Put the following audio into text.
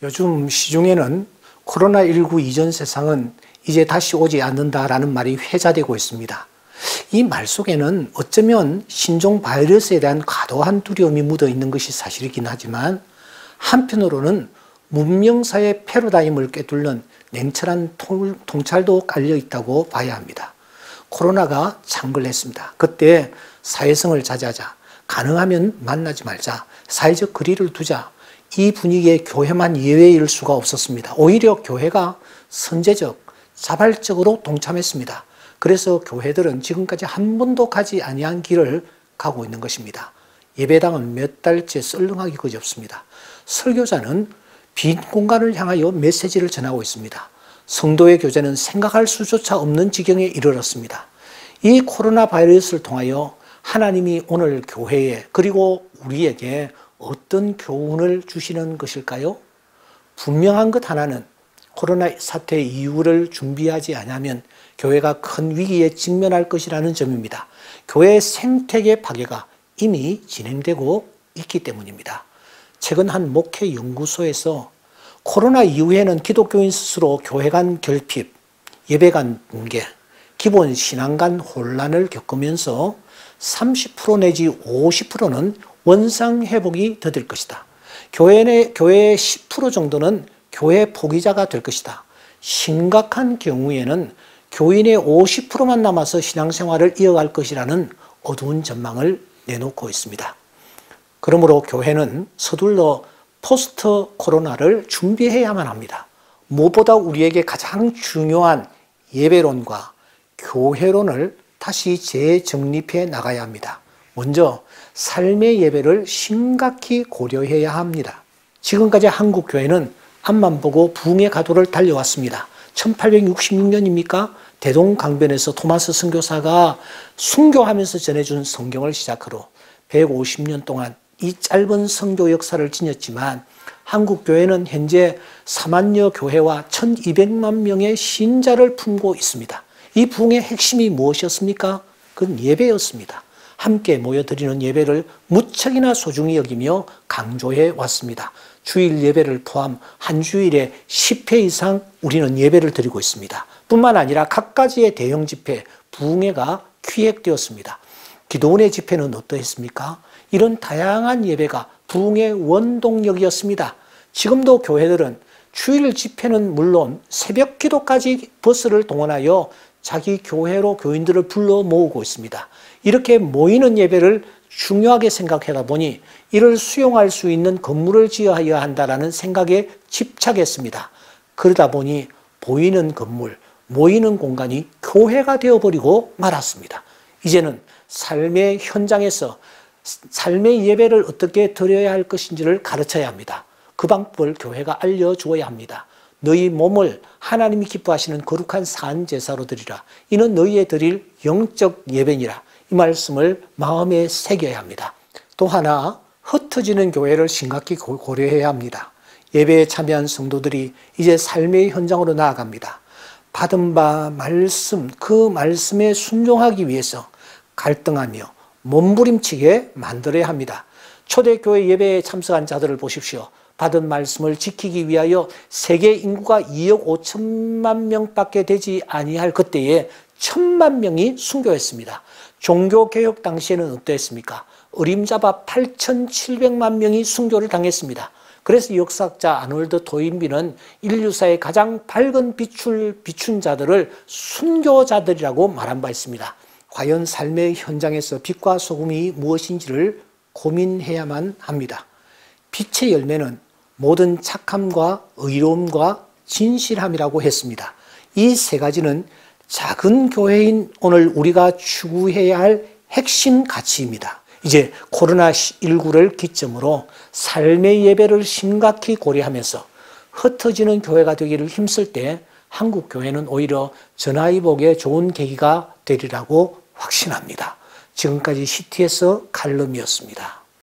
요즘 시중에는 코로나19 이전 세상은 이제 다시 오지 않는다라는 말이 회자되고 있습니다. 이 말 속에는 어쩌면 신종 바이러스에 대한 과도한 두려움이 묻어 있는 것이 사실이긴 하지만 한편으로는 문명사의 패러다임을 꿰뚫는 냉철한 통찰도 깔려 있다고 봐야 합니다. 코로나가 창궐했습니다. 그때 사회성을 자제하자, 가능하면 만나지 말자, 사회적 거리를 두자, 이 분위기에 교회만 예외일 수가 없었습니다. 오히려 교회가 선제적, 자발적으로 동참했습니다. 그래서 교회들은 지금까지 한 번도 가지 아니한 길을 가고 있는 것입니다. 예배당은 몇 달째 썰렁하기 그지없습니다. 설교자는 빈 공간을 향하여 메시지를 전하고 있습니다. 성도의 교제는 생각할 수조차 없는 지경에 이르렀습니다. 이 코로나 바이러스를 통하여 하나님이 오늘 교회에 그리고 우리에게 어떤 교훈을 주시는 것일까요? 분명한 것 하나는 코로나 사태 이후를 준비하지 않으면 교회가 큰 위기에 직면할 것이라는 점입니다. 교회의 생태계 파괴가 이미 진행되고 있기 때문입니다. 최근 한 목회 연구소에서 코로나 이후에는 기독교인 스스로 교회 간 결핍, 예배 간 붕괴, 기본 신앙 간 혼란을 겪으면서 30% 내지 50%는 원상 회복이 더딜 것이다. 교회의 10% 정도는 교회 포기자가 될 것이다. 심각한 경우에는 교인의 50%만 남아서 신앙생활을 이어갈 것이라는 어두운 전망을 내놓고 있습니다. 그러므로 교회는 서둘러 포스트 코로나를 준비해야만 합니다. 무엇보다 우리에게 가장 중요한 예배론과 교회론을 다시 재정립해 나가야 합니다. 먼저 삶의 예배를 심각히 고려해야 합니다. 지금까지 한국 교회는 앞만 보고 부흥의 가도를 달려왔습니다. 1866년입니까? 대동강변에서 토마스 선교사가 순교하면서 전해준 성경을 시작으로 150년 동안 이 짧은 선교 역사를 지녔지만 한국 교회는 현재 4만여 교회와 1200만 명의 신자를 품고 있습니다. 이 부흥의 핵심이 무엇이었습니까? 그건 예배였습니다. 함께 모여드리는 예배를 무척이나 소중히 여기며 강조해 왔습니다. 주일 예배를 포함 한 주일에 10회 이상 우리는 예배를 드리고 있습니다. 뿐만 아니라 각가지의 대형 집회, 부흥회가 기획되었습니다. 기도원의 집회는 어떠했습니까? 이런 다양한 예배가 부흥의 원동력이었습니다. 지금도 교회들은 주일 집회는 물론 새벽 기도까지 버스를 동원하여 자기 교회로 교인들을 불러 모으고 있습니다. 이렇게 모이는 예배를 중요하게 생각하다 보니 이를 수용할 수 있는 건물을 지어야 한다는 생각에 집착했습니다. 그러다 보니 보이는 건물, 모이는 공간이 교회가 되어버리고 말았습니다. 이제는 삶의 현장에서 삶의 예배를 어떻게 드려야 할 것인지를 가르쳐야 합니다. 그 방법을 교회가 알려주어야 합니다. 너희 몸을 하나님이 기뻐하시는 거룩한 산제사로 드리라. 이는 너희의 드릴 영적 예배니라. 이 말씀을 마음에 새겨야 합니다. 또 하나 흩어지는 교회를 심각히 고려해야 합니다. 예배에 참여한 성도들이 이제 삶의 현장으로 나아갑니다. 받은 바 말씀, 그 말씀에 순종하기 위해서 갈등하며 몸부림치게 만들어야 합니다. 초대교회 예배에 참석한 자들을 보십시오. 받은 말씀을 지키기 위하여 세계 인구가 2억 5천만 명밖에 되지 아니할 그때에 1,000만 명이 순교했습니다. 종교개혁 당시에는 어땠습니까? 어림잡아 8,700만 명이 순교를 당했습니다. 그래서 역사학자 아놀드 토인비는 인류사의 가장 밝은 빛을 비춘 자들을 순교자들이라고 말한 바 있습니다. 과연 삶의 현장에서 빛과 소금이 무엇인지를 고민해야만 합니다. 빛의 열매는 모든 착함과 의로움과 진실함이라고 했습니다. 이 세 가지는 작은 교회인 오늘 우리가 추구해야 할 핵심 가치입니다. 이제 코로나19를 기점으로 삶의 예배를 심각히 고려하면서 흩어지는 교회가 되기를 힘쓸 때 한국 교회는 오히려 전화위복의 좋은 계기가 되리라고 확신합니다. 지금까지 CTS 칼럼이었습니다.